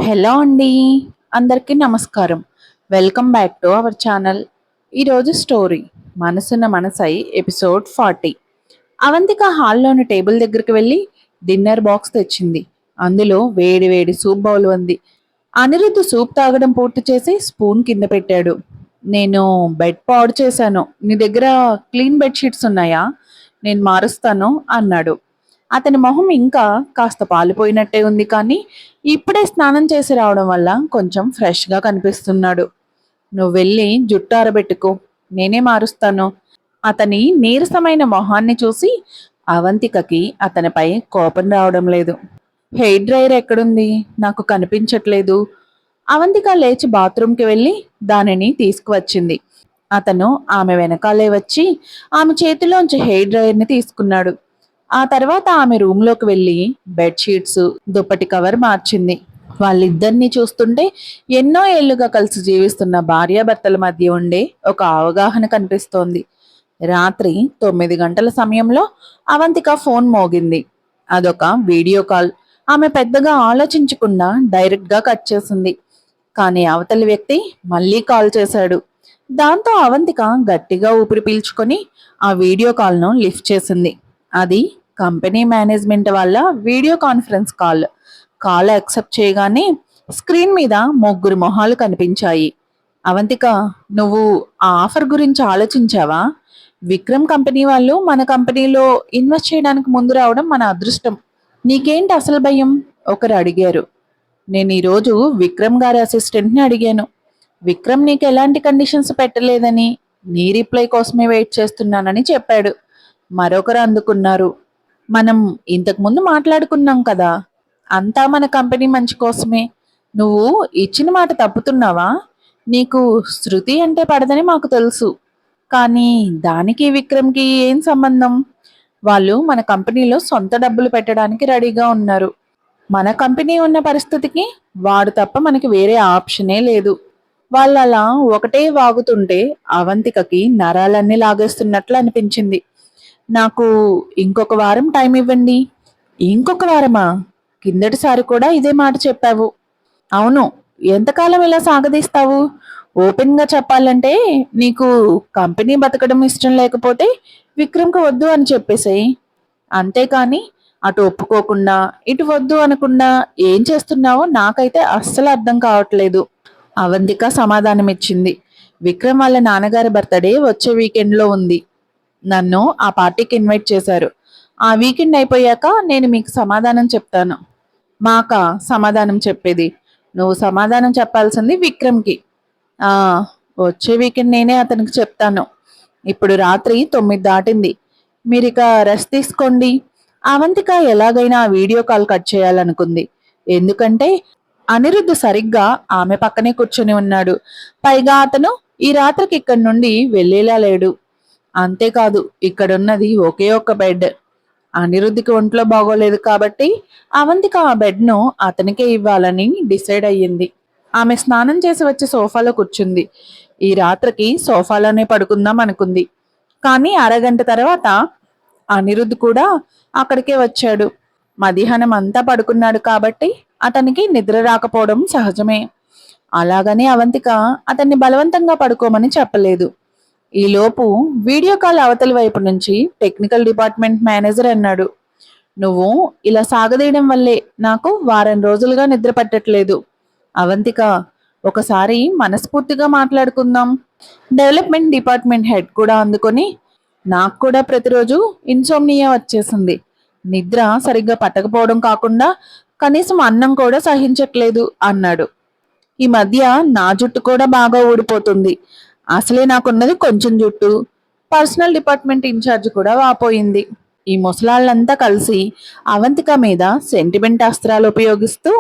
Hello అండి, అందరికీ నమస్కారం. Welcome back to our channel. ఈరోజు స్టోరీ మనసున్న మనసై ఎపిసోడ్ 40. అవంతిక హాల్లోని టేబుల్ దగ్గరికి వెళ్ళి డిన్నర్ బాక్స్ తెచ్చింది. అందులో వేడి వేడి సూప్ బౌల్ ఉంది. అనిరుద్ధ్ సూప్ తాగడం పూర్తి చేసి స్పూన్ కింద పెట్టాడు. నేను బెడ్ పాడు చేశాను, నీ దగ్గర క్లీన్ బెడ్షీట్స్ ఉన్నాయా? నేను మారుస్తాను అన్నాడు. అతని మొహం ఇంకా కాస్త పాలిపోయినట్టే ఉంది, కానీ ఇప్పుడే స్నానం చేసి రావడం వల్ల కొంచెం ఫ్రెష్గా కనిపిస్తున్నాడు. నువ్వు వెళ్ళి జుట్టు ఆరబెట్టుకో, నేనే మారుస్తాను. అతని నీరసమైన మొహాన్ని చూసి అవంతికకి అతనిపై కోపం రావడం లేదు. హెయిర్ డ్రైయర్ ఎక్కడుంది? నాకు కనిపించట్లేదు. అవంతిక లేచి బాత్రూంకి వెళ్ళి దానిని తీసుకువచ్చింది. అతను ఆమె వెనకాలే వచ్చి ఆమె చేతిలోంచి హెయిర్ డ్రైయర్ని తీసుకున్నాడు. ఆ తర్వాత ఆమె రూమ్లోకి వెళ్ళి బెడ్షీట్స్, దుప్పటి కవర్ మార్చింది. వాళ్ళిద్దరినీ చూస్తుంటే ఎన్నో ఏళ్లుగా కలిసి జీవిస్తున్న భార్యాభర్తల మధ్య ఉండే ఒక అవగాహన కనిపిస్తోంది. రాత్రి 9 గంటల సమయంలో అవంతిక ఫోన్ మోగింది. అదొక వీడియో కాల్. ఆమె పెద్దగా ఆలోచించకుండా డైరెక్ట్గా కట్ చేసింది. కానీ అవతలి వ్యక్తి మళ్ళీ కాల్ చేశాడు. దాంతో అవంతిక గట్టిగా ఊపిరి పీల్చుకొని ఆ వీడియో కాల్ను లిఫ్ట్ చేసింది. అది కంపెనీ మేనేజ్మెంట్ వాళ్ళ video conference call. Call accept చేయగానే స్క్రీన్ మీద ముగ్గురు మొహాలు కనిపించాయి. అవంతిక, నువ్వు ఆ ఆఫర్ గురించి ఆలోచించావా? విక్రమ్ కంపెనీ వాళ్ళు మన కంపెనీలో ఇన్వెస్ట్ చేయడానికి ముందు రావడం మన అదృష్టం. నీకేంటి అసలు భయం? ఒకరు అడిగారు. నేను ఈరోజు విక్రమ్ గారి అసిస్టెంట్ని అడిగాను. విక్రమ్ నీకు ఎలాంటి కండిషన్స్ పెట్టలేదని, నీ రిప్లై కోసమే వెయిట్ చేస్తున్నానని చెప్పాడు. మరొకరు అందుకున్నారు. మనం ఇంతకు ముందు మాట్లాడుకున్నాం కదా, అంతా మన కంపెనీ మంచి కోసమే. నువ్వు ఇచ్చిన మాట తప్పుతున్నావా? నీకు శృతి అంటే పడదని మాకు తెలుసు, కానీ దానికి విక్రమ్కి ఏం సంబంధం? వాళ్ళు మన కంపెనీలో సొంత డబ్బులు పెట్టడానికి రెడీగా ఉన్నారు. మన కంపెనీ ఉన్న పరిస్థితికి వాడు తప్ప మనకి వేరే ఆప్షనే లేదు. వాళ్ళు అలా ఒకటే వాగుతుంటే అవంతికకి నరాలన్నీ లాగేస్తున్నట్లు అనిపించింది. నాకు ఇంకొక వారం టైం ఇవ్వండి. ఇంకొక వారమా? కిందటిసారి కూడా ఇదే మాట చెప్పావు. అవును, ఎంతకాలం ఇలా సాగదీస్తావు? ఓపెన్గా చెప్పాలంటే నీకు కంపెనీ బతకడం ఇష్టం లేకపోతే విక్రమ్కి వద్దు అని చెప్పేసేయ్. అంతేకాని అటు ఒప్పుకోకుండా ఇటు వద్దు అనకుండా ఏం చేస్తున్నావో నాకైతే అస్సలు అర్థం కావట్లేదు. అవంతిక సమాధానం ఇచ్చింది. విక్రమ్ వాళ్ళ నాన్నగారి బర్త్డే వచ్చే వీకెండ్లో ఉంది. నన్ను ఆ పార్టీకి ఇన్వైట్ చేశారు. ఆ వీకెండ్ అయిపోయాక నేను మీకు సమాధానం చెప్తాను. మాకా సమాధానం చెప్పేది? నువ్వు సమాధానం చెప్పాల్సింది విక్రమ్కి. ఆ వచ్చే వీకెండ్ నేనే అతనికి చెప్తాను. ఇప్పుడు రాత్రి 9 దాటింది. మీరిక రెస్ట్ తీసుకోండి. అవంతిక ఎలాగైనా ఆ వీడియో కాల్ కట్ చేయాలనుకుంది. ఎందుకంటే అనిరుద్ధ్ సరిగ్గా ఆమె పక్కనే కూర్చొని ఉన్నాడు. పైగా అతను ఈ రాత్రికి ఇక్కడి నుండి వెళ్ళేలా లేడు. అంతేకాదు, ఇక్కడున్నది ఒకే ఒక్క బెడ్. అనిరుద్ధికి ఒంట్లో బాగోలేదు కాబట్టి అవంతిక ఆ బెడ్ను అతనికే ఇవ్వాలని డిసైడ్ అయ్యింది. ఆమె స్నానం చేసి వచ్చి సోఫాలో కూర్చుంది. ఈ రాత్రికి సోఫాలోనే పడుకుందాం అనుకుంది. కానీ అరగంట తర్వాత అనిరుద్ధ్ కూడా అక్కడికే వచ్చాడు. మధ్యాహ్నం అంతా పడుకున్నాడు కాబట్టి అతనికి నిద్ర రాకపోవడం సహజమే. అలాగని అవంతిక అతన్ని బలవంతంగా పడుకోమని చెప్పలేదు. ఈలోపు వీడియో కాల్ అవతలి వైపు నుంచి టెక్నికల్ డిపార్ట్మెంట్ మేనేజర్ అన్నాడు. నువ్వు ఇలా సాగదీయడం వల్లే నాకు వారం రోజులుగా నిద్ర పట్టట్లేదు. అవంతిక, ఒకసారి మనస్ఫూర్తిగా మాట్లాడుకుందాం. డెవలప్మెంట్ డిపార్ట్మెంట్ హెడ్ కూడా అందుకొని, నాకు కూడా ప్రతిరోజు ఇన్సోమ్నియా వచ్చేసింది. నిద్ర సరిగ్గా పట్టకపోవడం కాకుండా కనీసం అన్నం కూడా సహించట్లేదు అన్నాడు. ఈ మధ్య నా జుట్టు కూడా బాగా ఊడిపోతుంది. అసలే నాకున్నది కొంచెం జుట్టు. పర్సనల్ డిపార్ట్మెంట్ ఇన్ఛార్జ్ కూడా వాపోయింది. ఈ ముసలాళ్ళంతా కలిసి అవంతిక మీద సెంటిమెంట్ అస్త్రాలు ఉపయోగిస్తూ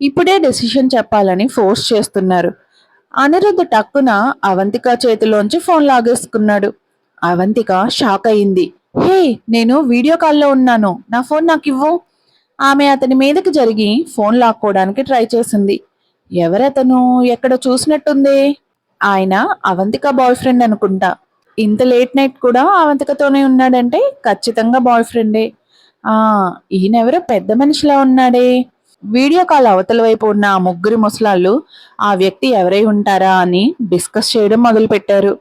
ఇప్పుడే డెసిషన్ చెప్పాలని ఫోర్స్ చేస్తున్నారు. అనిరుద్ధ్ టక్కున అవంతిక చేతిలోంచి ఫోన్ లాగేసుకున్నాడు. అవంతిక షాక్ అయింది. హే, నేను వీడియో కాల్లో ఉన్నాను, నా ఫోన్ నాకు ఇవ్వు. ఆమె అతని మీదకి జరిగి ఫోన్ లాక్కోవడానికి ట్రై చేసింది. ఎవరతను? ఎక్కడ చూసినట్టుందే. ఆయన అవంతిక బాయ్ ఫ్రెండ్ అనుకుంటా. ఇంత లేట్ నైట్ కూడా అవంతికతోనే ఉన్నాడంటే ఖచ్చితంగా బాయ్ ఫ్రెండే. ఆ ఈయనెవరో పెద్ద మనిషిలా ఉన్నాడే. వీడియో కాల్ అవతల వైపు ఉన్న ఆ ముగ్గురు ముసలాళ్ళు ఆ వ్యక్తి ఎవరై ఉంటారా అని డిస్కస్ చేయడం మొదలుపెట్టారు.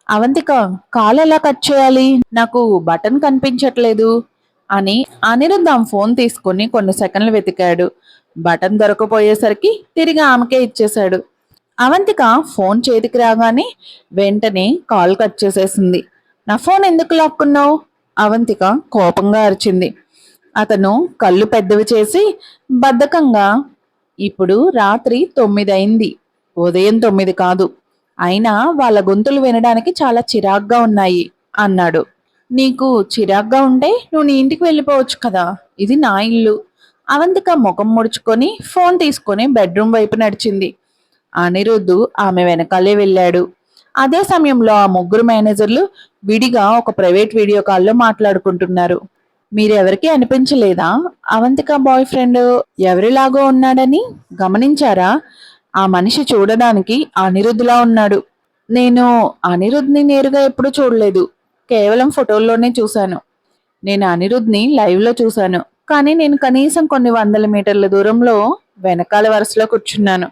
అవంతిక, కాల్ ఎలా కట్ చేయాలి, నాకు బటన్ కనిపించట్లేదు అని అనిరుద్ధ్ ఆమె ఫోన్ తీసుకుని కొన్ని సెకండ్లు వెతికాడు. బటన్ దొరకపోయేసరికి తిరిగి ఆమెకే ఇచ్చేశాడు. అవంతిక ఫోన్ చేతికి రాగానే వెంటనే కాల్ కట్ చేసేసింది. నా ఫోన్ ఎందుకు లాక్కున్నావు? అవంతిక కోపంగా అరిచింది. అతను కళ్ళు పెద్దవి చేసి బద్ధకంగా, ఇప్పుడు రాత్రి 9 అయింది, ఉదయం 9 కాదు. అయినా వాళ్ళ గొంతులు వినడానికి చాలా చిరాగ్గా ఉన్నాయి అన్నాడు. నీకు చిరాగ్గా ఉంటే నువ్వు నీ ఇంటికి వెళ్ళిపోవచ్చు కదా, ఇది నా ఇల్లు. అవంతిక ముఖం ముడుచుకొని ఫోన్ తీసుకొని బెడ్రూమ్ వైపు నడిచింది. అనిరుద్ధు ఆమె వెనకాలే వెళ్ళాడు. అదే సమయంలో ఆ ముగ్గురు మేనేజర్లు విడిగా ఒక ప్రైవేట్ వీడియో కాల్లో మాట్లాడుకుంటున్నారు. మీరెవరికి అనిపించలేదా అవంతిక బాయ్ ఫ్రెండ్ ఎవరిలాగో ఉన్నాడని? గమనించారా? ఆ మనిషి చూడడానికి అనిరుద్ధ్లా ఉన్నాడు. నేను అనిరుద్ధ్ని నేరుగా ఎప్పుడూ చూడలేదు, కేవలం ఫోటోల్లోనే చూశాను. నేను అనిరుద్ధ్ని లైవ్లో చూశాను, కానీ నేను కనీసం కొన్ని వందల మీటర్ల దూరంలో వెనకాల వరుసలో కూర్చున్నాను.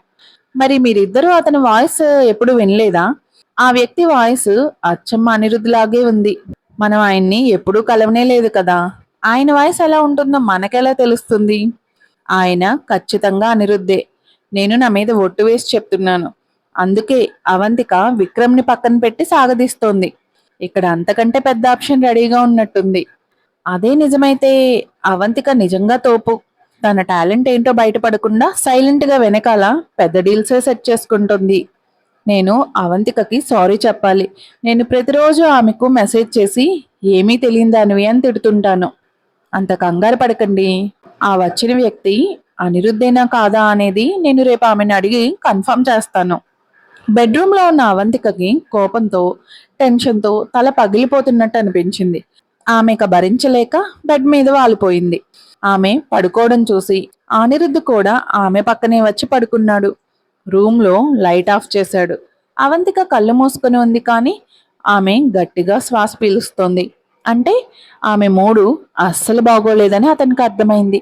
మరి మీరిద్దరూ అతని వాయిస్ ఎప్పుడు వినలేదా? ఆ వ్యక్తి వాయిస్ అచ్చమ్మ అనిరుద్ధ్ లాగే ఉంది. మనం ఆయన్ని ఎప్పుడూ కలవనే లేదు కదా, ఆయన వాయిస్ ఎలా ఉంటుందో మనకెలా తెలుస్తుంది? ఆయన ఖచ్చితంగా అనిరుద్ధే. నేను నా మీద ఒట్టు వేసి చెప్తున్నాను. అందుకే అవంతిక విక్రమ్ని పక్కన పెట్టి సాగదీస్తోంది. ఇక్కడ అంతకంటే పెద్ద ఆప్షన్ రెడీగా ఉన్నట్టుంది. అదే నిజమైతే అవంతిక నిజంగా తోపు. తన టాలెంట్ ఏంటో బయటపడకుండా సైలెంట్గా వెనకాల పెద్ద డీల్సే సెట్ చేసుకుంటుంది. నేను అవంతికకి సారీ చెప్పాలి. నేను ప్రతిరోజు ఆమెకు మెసేజ్ చేసి ఏమీ తెలియదానివి అని తిడుతుంటాను. అంత కంగారు పడకండి. ఆ వచ్చిన వ్యక్తి అనిరుద్ధేనా కాదా అనేది నేను రేపు ఆమెను అడిగి కన్ఫర్మ్ చేస్తాను. బెడ్రూమ్లో ఉన్న అవంతికకి కోపంతో, టెన్షన్తో తల పగిలిపోతున్నట్టు అనిపించింది. ఆమెక భరించలేక బెడ్ మీద వాలిపోయింది. ఆమె పడుకోవడం చూసి అనిరుద్ధ్ కూడా ఆమె పక్కనే వచ్చి పడుకున్నాడు. రూమ్లో లైట్ ఆఫ్ చేశాడు. అవంతిక కళ్ళు మూసుకొని ఉంది, కానీ ఆమె గట్టిగా శ్వాస పీలుస్తోంది. అంటే ఆమె మూడు అస్సలు బాగోలేదని అతనికి అర్థమైంది.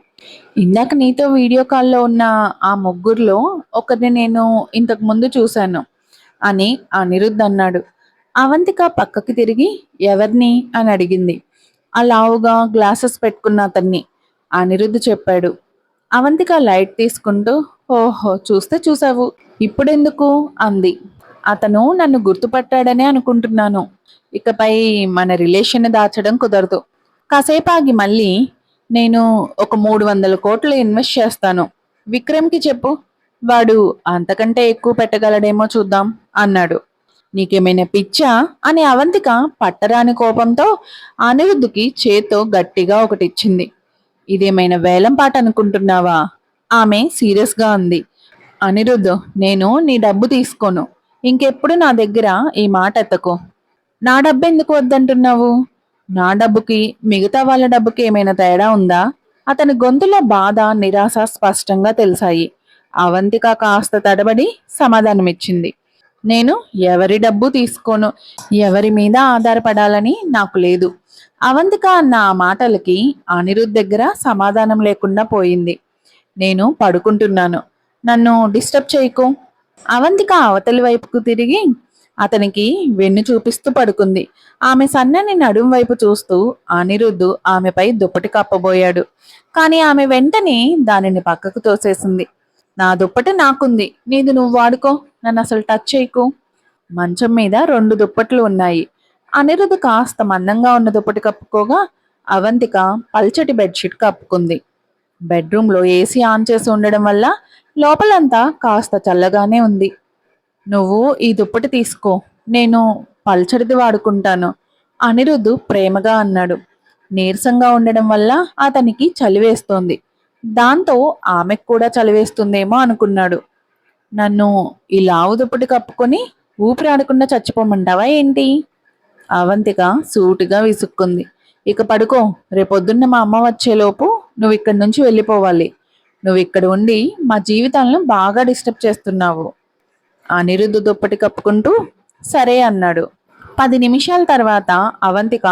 ఇందాక నీతో వీడియో కాల్లో ఉన్న ఆ ముగ్గురులో ఒకరిని నేను ఇంతకు ముందు చూశాను అని అనిరుద్ధ్ అన్నాడు. అవంతిక పక్కకి తిరిగి ఎవరిని అని అడిగింది. ఆ లావుగా గ్లాసెస్ పెట్టుకున్న అతన్ని అనిరుద్ధ్ చెప్పాడు. అవంతిక లైట్ తీసుకుంటూ, ఓహో చూస్తే చూసావు, ఇప్పుడెందుకు అంది. అతను నన్ను గుర్తుపట్టాడనే అనుకుంటున్నాను. ఇకపై మన రిలేషన్ దాచడం కుదరదు. కాసేపు ఆగి మళ్ళీ, నేను ఒక 300 కోట్లు ఇన్వెస్ట్ చేస్తాను. విక్రమ్కి చెప్పు, వాడు అంతకంటే ఎక్కువ పెట్టగలడేమో చూద్దాం అన్నాడు. నీకేమైనా పిచ్చా అని అవంతిక పట్టరాని కోపంతో అనిరుద్ధ్కి చేత్తో గట్టిగా ఒకటిచ్చింది. ఇదేమైనా వేలం పాట అనుకుంటున్నావా? ఆమె సీరియస్గా అంది. అనిరుద్ధ్, నేను నీ డబ్బు తీసుకోను. ఇంకెప్పుడు నా దగ్గర ఈ మాట ఎత్తకు. నా డబ్బు ఎందుకు వద్దంటున్నావు? నా డబ్బుకి మిగతా వాళ్ళ డబ్బుకి ఏమైనా తేడా ఉందా? అతని గొంతులో బాధ, నిరాశ స్పష్టంగా తెలిసాయి. అవంతిక కాస్త తడబడి సమాధానమిచ్చింది. నేను ఎవరి డబ్బు తీసుకోను, ఎవరి మీద ఆధారపడాలని నాకు లేదు. అవంతిక అన్న ఆ మాటలకి అనిరుద్ధ్ దగ్గర సమాధానం లేకుండా పోయింది. నేను పడుకుంటున్నాను, నన్ను డిస్టర్బ్ చేయకు. అవంతిక అవతలి వైపుకు తిరిగి అతనికి వెన్ను చూపిస్తూ పడుకుంది. ఆమె సన్నని నడుం వైపు చూస్తూ అనిరుద్ధ్ ఆమెపై దుప్పటి కప్పబోయాడు. కానీ ఆమె వెంటనే దానిని పక్కకు తోసేసింది. నా దుప్పటి నాకుంది, నీది నువ్వు వాడుకో, నన్ను అసలు టచ్ చేయకు. మంచం మీద 2 దుప్పట్లు ఉన్నాయి. అనిరుద్ధ్ కాస్త మందంగా ఉన్న దుప్పటి కప్పుకోగా అవంతిక పల్చటి బెడ్షీట్ కప్పుకుంది. బెడ్రూమ్లో ఏసీ ఆన్ చేసి ఉండడం వల్ల లోపలంతా కాస్త చల్లగానే ఉంది. నువ్వు ఈ దుప్పటి తీసుకో, నేను పల్చడిది వాడుకుంటాను అనిరుద్ధ్ ప్రేమగా అన్నాడు. నీరసంగా ఉండడం వల్ల అతనికి చలివేస్తోంది. దాంతో ఆమెకు కూడా చలివేస్తుందేమో అనుకున్నాడు. నన్ను ఈ లావు దుప్పటి కప్పుకొని ఊపిరాడకుండా చచ్చిపోమంటావా ఏంటి? అవంతిక సూటిగా విసుక్కుంది. ఇక పడుకో, రేపొద్దున్న మా అమ్మ వచ్చేలోపు నువ్వు ఇక్కడి నుంచి వెళ్ళిపోవాలి. నువ్వు ఇక్కడ ఉండి మా జీవితాలను బాగా డిస్టర్బ్ చేస్తున్నావు. అనిరుద్ధ్ దుప్పటి కప్పుకుంటూ సరే అన్నాడు. 10 నిమిషాల తర్వాత అవంతిక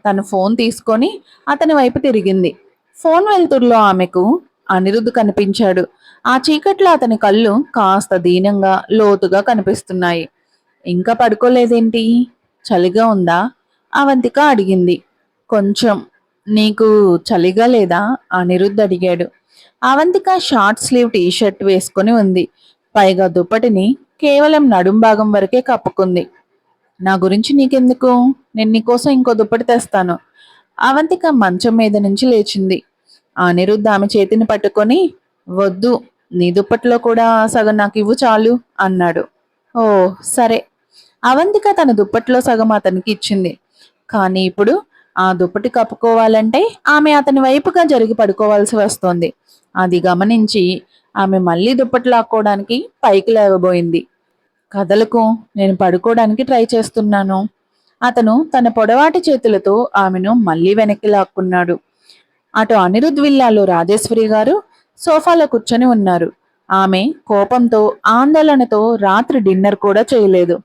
తన ఫోన్ తీసుకొని అతని వైపు తిరిగింది. ఫోన్ వెలుతురులో ఆమెకు అనిరుద్ధ్ కనిపించాడు. ఆ చీకట్లో అతని కళ్ళు కాస్త దీనంగా లోతుగా కనిపిస్తున్నాయి. ఇంకా పడుకోలేదేంటి? చలిగా ఉందా? అవంతిక అడిగింది. కొంచెం. నీకు చలిగా లేదా? అనిరుద్ధ్ అడిగాడు. Avantika short slew T shirt వేసుకుని ఉంది. పైగా దుప్పటిని కేవలం నడుం భాగం వరకే కప్పుకుంది. నా గురించి నీకెందుకు? నేను నీకోసం ఇంకో దుప్పటి తెస్తాను. అవంతిక మంచం మీద నుంచి లేచింది. అనిరుద్ధ్ ఆమె చేతిని పట్టుకొని, వద్దు, నీ దుప్పట్లో కూడా సగం నాకు ఇవ్వు చాలు అన్నాడు. ఓ సరే. అవంతిక తన దుప్పట్లో సగం అతనికి ఇచ్చింది. కానీ ఇప్పుడు ఆ దుప్పటి కప్పుకోవాలంటే ఆమె అతని వైపుగా జరిగి పడుకోవాల్సి వస్తోంది. అది గమనించి ఆమె మళ్ళీ దుప్పటి లాక్కోవడానికి పైకి లేవబోయింది. కదలకు, నేను పడుకోవడానికి ట్రై చేస్తున్నాను. అతను తన పొడవాటి చేతులతో ఆమెను మళ్ళీ వెనక్కి లాక్కున్నాడు. అటు అనిరుద్ విల్లాలో రాజేశ్వరి గారు సోఫాలో కూర్చొని ఉన్నారు. ఆమె కోపంతో ఆందోళనతో రాత్రి డిన్నర్ కూడా చేయలేదు.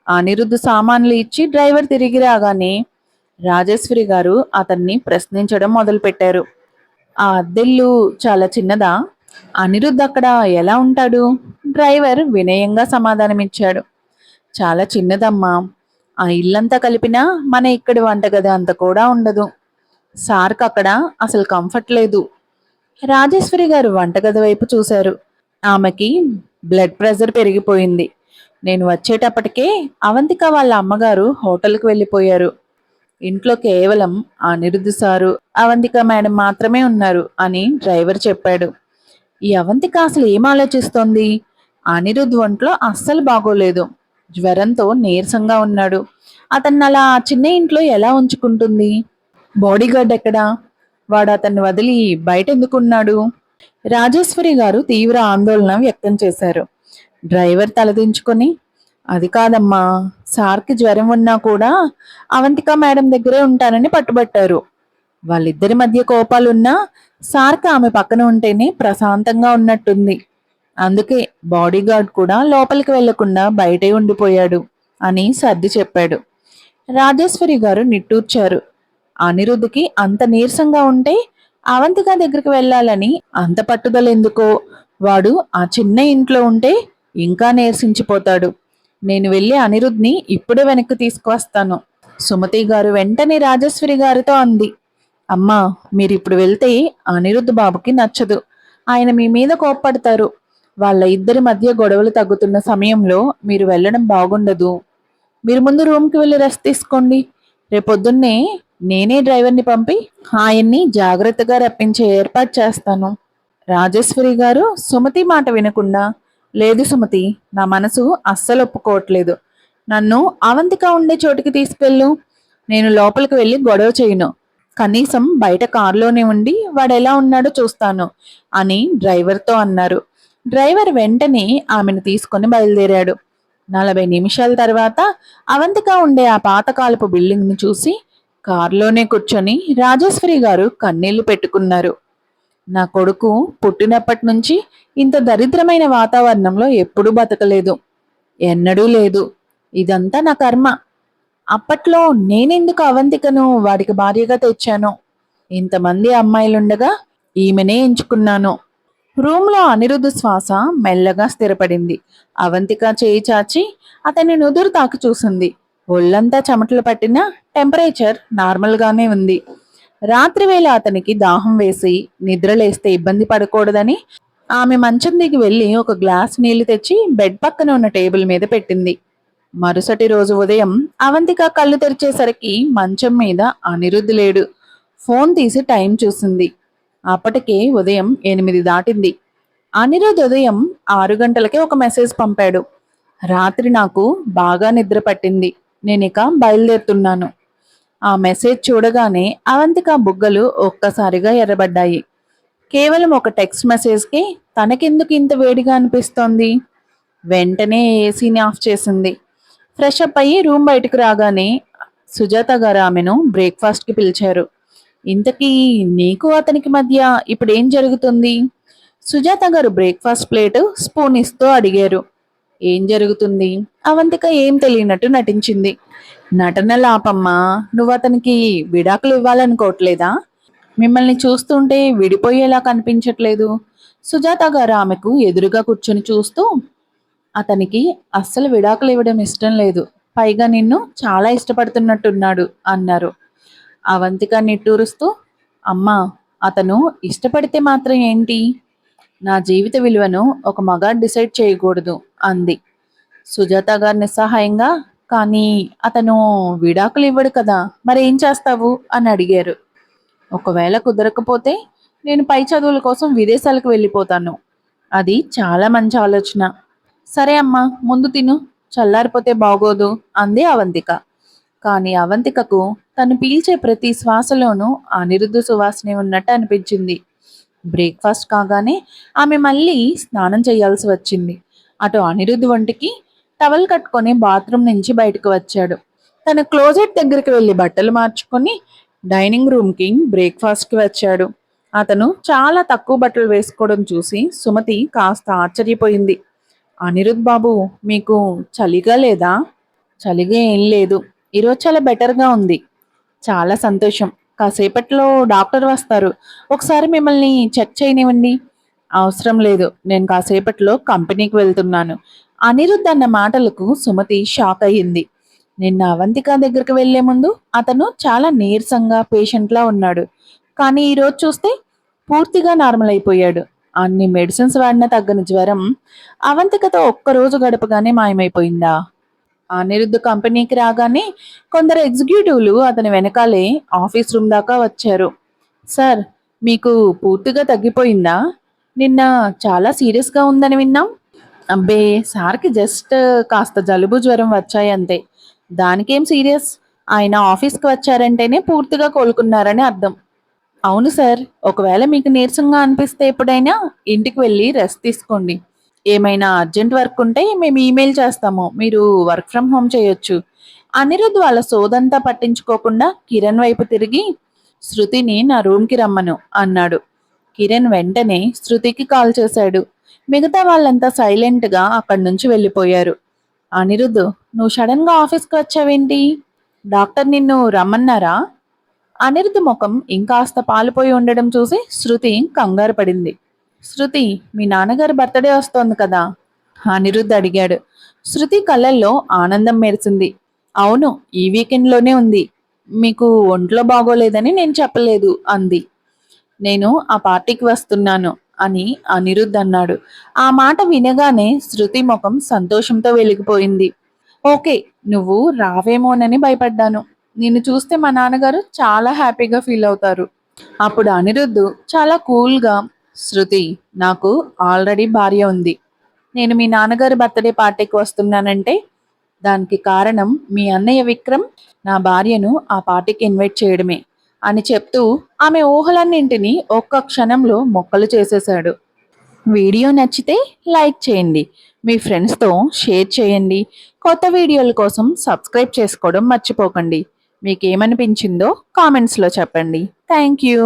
అనిరుద్ సామాన్లు ఇచ్చి డ్రైవర్ తిరిగి రాగానే రాజేశ్వరి గారు అతన్ని ప్రశ్నించడం మొదలుపెట్టారు. ఆ అద్దెల్లు చాలా చిన్నదా? అనిరుద్ అక్కడ ఎలా ఉంటాడు? డ్రైవర్ వినయంగా సమాధానమిచ్చాడు. చాలా చిన్నదమ్మా. ఆ ఇల్లంతా కలిపినా మన ఇక్కడి వంటగది అంత కూడా ఉండదు. సార్కి అక్కడ అసలు కంఫర్ట్ లేదు. రాజేశ్వరి గారు వంటగది వైపు చూశారు. ఆమెకి బ్లడ్ ప్రెషర్ పెరిగిపోయింది. నేను వచ్చేటప్పటికే అవంతిక వాళ్ళ అమ్మగారు హోటల్కి వెళ్ళిపోయారు. ఇంట్లో కేవలం అనిరుద్ధ్ సారు, అవంతిక మేడం మాత్రమే ఉన్నారు అని డ్రైవర్ చెప్పాడు. ఈ అవంతిక అసలు ఏం ఆలోచిస్తోంది? అనిరుద్ధ్ ఒంట్లో అస్సలు బాగోలేదు. జ్వరంతో నీరసంగా ఉన్నాడు. అతన్ని అలా ఆ చిన్న ఇంట్లో ఎలా ఉంచుకుంటుంది? బాడీగార్డ్ ఎక్కడా? వాడు అతన్ని వదిలి బయట ఎందుకున్నాడు? రాజేశ్వరి గారు తీవ్ర ఆందోళన వ్యక్తం చేశారు. డ్రైవర్ తలదించుకొని, అది కాదమ్మా, సార్కి జ్వరం ఉన్నా కూడా అవంతిక మేడం దగ్గరే ఉంటానని పట్టుబట్టారు. వాళ్ళిద్దరి మధ్య కోపాలున్నా సార్కి ఆమె పక్కన ఉంటేనే ప్రశాంతంగా ఉన్నట్టుంది. అందుకే బాడీగార్డ్ కూడా లోపలికి వెళ్లకుండా బయటే ఉండిపోయాడు అని సర్ది చెప్పాడు. రాజేశ్వరి గారు నిట్టూర్చారు. అనిరుద్ధ్కి అంత నీరసంగా ఉంటే అవంతిక దగ్గరికి వెళ్ళాలని అంత పట్టుదల ఎందుకో. వాడు ఆ చిన్న ఇంట్లో ఉంటే ఇంకా నీరసించిపోతాడు. నేను వెళ్ళి అనిరుద్ధ్ని ఇప్పుడే వెనక్కి తీసుకువస్తాను. సుమతి గారు వెంటనే రాజేశ్వరి గారితో అంది. అమ్మా, మీరిప్పుడు వెళ్తే అనిరుద్ధ్ బాబుకి నచ్చదు. ఆయన మీ మీద కోప్పడతారు. వాళ్ళ ఇద్దరి మధ్య గొడవలు తగ్గుతున్న సమయంలో మీరు వెళ్ళడం బాగుండదు. మీరు ముందు రూమ్కి వెళ్ళి రెస్ట్ తీసుకోండి. రేపొద్దున్నే నేనే డ్రైవర్ని పంపి ఆయన్ని జాగ్రత్తగా రప్పించే ఏర్పాటు చేస్తాను. రాజేశ్వరి గారు సుమతి మాట వినకుండా, లేదు సుమతి, నా మనసు అస్సలు ఒప్పుకోవట్లేదు. నన్ను అవంతిక ఉండే చోటికి తీసుకెళ్ళు. నేను లోపలికి వెళ్ళి గొడవ చేయను. కనీసం బయట కారులోనే ఉండి వాడు ఎలా ఉన్నాడో చూస్తాను అని డ్రైవర్తో అన్నారు. డ్రైవర్ వెంటనే ఆమెను తీసుకొని బయలుదేరాడు. 40 నిమిషాల తర్వాత అవంతిక ఉండే ఆ పాతకాలపు బిల్డింగ్ని చూసి కారులోనే కూర్చొని రాజేశ్వరి గారు కన్నీళ్లు పెట్టుకున్నారు. నా కొడుకు పుట్టినప్పటి నుంచి ఇంత దరిద్రమైన వాతావరణంలో ఎప్పుడూ బతకలేదు. ఎన్నడూ లేదు. ఇదంతా నా కర్మ. అప్పట్లో నేనెందుకు అవంతికను వాడికి భార్యగా తెచ్చాను? ఇంతమంది అమ్మాయిలుండగా ఈమెనే ఎంచుకున్నాను. రూమ్లో అనిరుద్ధ శ్వాస మెల్లగా స్థిరపడింది. అవంతిక చేయి చాచి అతని నుదురు తాకి చూసింది. ఒళ్ళంతా చెమటలు పట్టినా టెంపరేచర్ నార్మల్గానే ఉంది. రాత్రివేళ అతనికి దాహం వేసి నిద్రలేస్తే ఇబ్బంది పడకూడదని ఆమె మంచం దిగి వెళ్ళి ఒక గ్లాస్ నీళ్లు తెచ్చి బెడ్ పక్కన ఉన్న టేబుల్ మీద పెట్టింది. మరుసటి రోజు ఉదయం అవంతిక కళ్ళు తెరిచేసరికి మంచం మీద అనిరుద్ధ్ లేడు. ఫోన్ తీసి టైం చూసింది. అప్పటికే ఉదయం 8 దాటింది. అనిరుద్ధ్ ఉదయం 6 గంటలకే ఒక మెసేజ్ పంపాడు. రాత్రి నాకు బాగా నిద్ర పట్టింది. నేనిక బయలుదేరుతున్నాను. ఆ మెసేజ్ చూడగానే అవంతిక బుగ్గలు ఒక్కసారిగా ఎర్రబడ్డాయి. కేవలం ఒక టెక్స్ట్ మెసేజ్కి తనకెందుకు ఇంత వేడిగా అనిపిస్తోంది? వెంటనే ఏసీని ఆఫ్ చేసింది. ఫ్రెష్ అప్ అయ్యి రూమ్ బయటకు రాగానే సుజాత గారు ఆమెను బ్రేక్ఫాస్ట్కి పిలిచారు. ఇంతకీ నీకు అతనికి మధ్య ఇప్పుడు ఏం జరుగుతుంది? సుజాత గారు బ్రేక్ఫాస్ట్ ప్లేటు స్పూన్ ఇస్తూ అడిగారు. ఏం జరుగుతుంది? అవంతిక ఏం తెలియనట్టు నటించింది. నటన లాపమ్మా, నువ్వు అతనికి విడాకులు ఇవ్వాలనుకోవట్లేదా? మిమ్మల్ని చూస్తుంటే విడిపోయేలా కనిపించట్లేదు. సుజాత గారు ఆమెకు ఎదురుగా కూర్చొని చూస్తూ, అతనికి అస్సలు విడాకులు ఇవ్వడం ఇష్టం లేదు. పైగా నిన్ను చాలా ఇష్టపడుతున్నట్టున్నాడు అన్నారు. అవంతిక నిట్టూరుస్తూ, అమ్మా, అతను ఇష్టపడితే మాత్రం ఏంటి? నా జీవిత విలువను ఒక మగాడు డిసైడ్ చేయకూడదు అంది. సుజాత గారు నిస్సహాయంగా, కానీ అతను విడాకులు ఇవ్వడు కదా, మరేం చేస్తావు అని అడిగారు. ఒకవేళ కుదరకపోతే నేను పై చదువుల కోసం విదేశాలకు వెళ్ళిపోతాను. అది చాలా మంచి ఆలోచన. సరే అమ్మా, ముందు తిను, చల్లారిపోతే బాగోదు అంది అవంతిక. కానీ అవంతికకు తను పీల్చే ప్రతి శ్వాసలోనూ అనిరుద్ధ సువాసన ఉన్నట్టు అనిపించింది. బ్రేక్ఫాస్ట్ కాగానే ఆమె మళ్ళీ స్నానం చేయాల్సి వచ్చింది. అటు అనిరుద్ధ్ వంటికి టవల్ కట్టుకొని బాత్రూమ్ నుంచి బయటకు వచ్చాడు. తన క్లోజెట్ దగ్గరికి వెళ్ళి బట్టలు మార్చుకొని డైనింగ్ రూమ్కి బ్రేక్ఫాస్ట్కి వచ్చాడు. అతను చాలా తక్కువ బట్టలు వేసుకోవడం చూసి సుమతి కాస్త ఆశ్చర్యపోయింది. అనిరుద్ధ్ బాబు, మీకు చలిగా లేదా? చలిగా ఏం లేదు. ఈరోజు చాలా బెటర్గా ఉంది. చాలా సంతోషం. కాసేపట్లో డాక్టర్ వస్తారు. ఒకసారి మిమ్మల్ని చెక్ చేయనివ్వండి. అవసరం లేదు, నేను కాసేపట్లో కంపెనీకి వెళ్తున్నాను. అనిరుద్ధ్ అన్న మాటలకు సుమతి షాక్ అయ్యింది. నిన్న అవంతిక దగ్గరికి వెళ్లే ముందు అతను చాలా నీరసంగా పేషెంట్లా ఉన్నాడు. కానీ ఈరోజు చూస్తే పూర్తిగా నార్మల్ అయిపోయాడు. అన్ని మెడిసిన్స్ వాడినా తగ్గని జ్వరం అవంతికతో ఒక్కరోజు గడపగానే మాయమైపోయిందా? అనిరుద్ధ్ కంపెనీకి రాగానే కొందరు ఎగ్జిక్యూటివ్లు అతని వెనకాలే ఆఫీస్ రూమ్ దాకా వచ్చారు. సార్, మీకు పూర్తిగా తగ్గిపోయిందా? నిన్న చాలా సీరియస్గా ఉందని విన్నాం. అబ్బే, సార్కి జస్ట్ కాస్త జలుబు జ్వరం వచ్చాయి అంతే. దానికేం సీరియస్. ఆయన ఆఫీస్కి వచ్చారంటేనే పూర్తిగా కోలుకున్నారని అర్థం. అవును సార్, ఒకవేళ మీకు నీరసంగా అనిపిస్తే ఎప్పుడైనా ఇంటికి వెళ్ళి రెస్ట్ తీసుకోండి. ఏమైనా అర్జెంట్ వర్క్ ఉంటే మేము ఈమెయిల్ చేస్తాము, మీరు వర్క్ ఫ్రమ్ హోమ్ చేయొచ్చు. అనిరుద్ధ్ వాళ్ళ సోదంతా పట్టించుకోకుండా కిరణ్ వైపు తిరిగి, శృతిని నా రూమ్కి రమ్మను అన్నాడు. కిరణ్ వెంటనే శృతికి కాల్ చేశాడు. మిగతా వాళ్ళంతా సైలెంట్గా అక్కడి నుంచి వెళ్ళిపోయారు. అనిరుద్ధ్, నువ్వు సడన్గా ఆఫీస్కి వచ్చావేంటి? డాక్టర్ నిన్ను రమ్మన్నారా? అనిరుద్ధ్ ముఖం ఇంకాస్త పాలుపోయి ఉండడం చూసి శృతి కంగారు పడింది. శృతి, మీ నాన్నగారి బర్త్డే వస్తోంది కదా? అనిరుద్ధ్ అడిగాడు. శృతి కళ్ళల్లో ఆనందం మెరిసింది. అవును, ఈ వీకెండ్లోనే ఉంది. మీకు ఒంట్లో బాగోలేదని నేను చెప్పలేదు అంది. నేను ఆ పార్టీకి వస్తున్నాను అని అనిరుద్ధ్ అన్నాడు. ఆ మాట వినగానే శృతి ముఖం సంతోషంతో వెలిగిపోయింది. ఓకే, నువ్వు రావేమోనని భయపడ్డాను. నిన్ను చూస్తే మా నాన్నగారు చాలా హ్యాపీగా ఫీల్ అవుతారు. అప్పుడు అనిరుద్ధ్ చాలా కూల్గా, శృతి, నాకు ఆల్రెడీ భార్య ఉంది. నేను మీ నాన్నగారి బర్త్డే పార్టీకి వస్తున్నానంటే దానికి కారణం మీ అన్నయ్య విక్రమ్ నా భార్యను ఆ పార్టీకి ఇన్వైట్ చేయడమే అని చెప్తూ ఆమె ఊహలన్నింటినీ ఒక్క క్షణంలో మొక్కలు చేసేశాడు. వీడియో నచ్చితే లైక్ చేయండి, మీ ఫ్రెండ్స్తో షేర్ చేయండి. కొత్త వీడియోల కోసం సబ్స్క్రైబ్ చేసుకోవడం మర్చిపోకండి. మీకు ఏమనిపించిందో కామెంట్స్లో చెప్పండి. Thank you.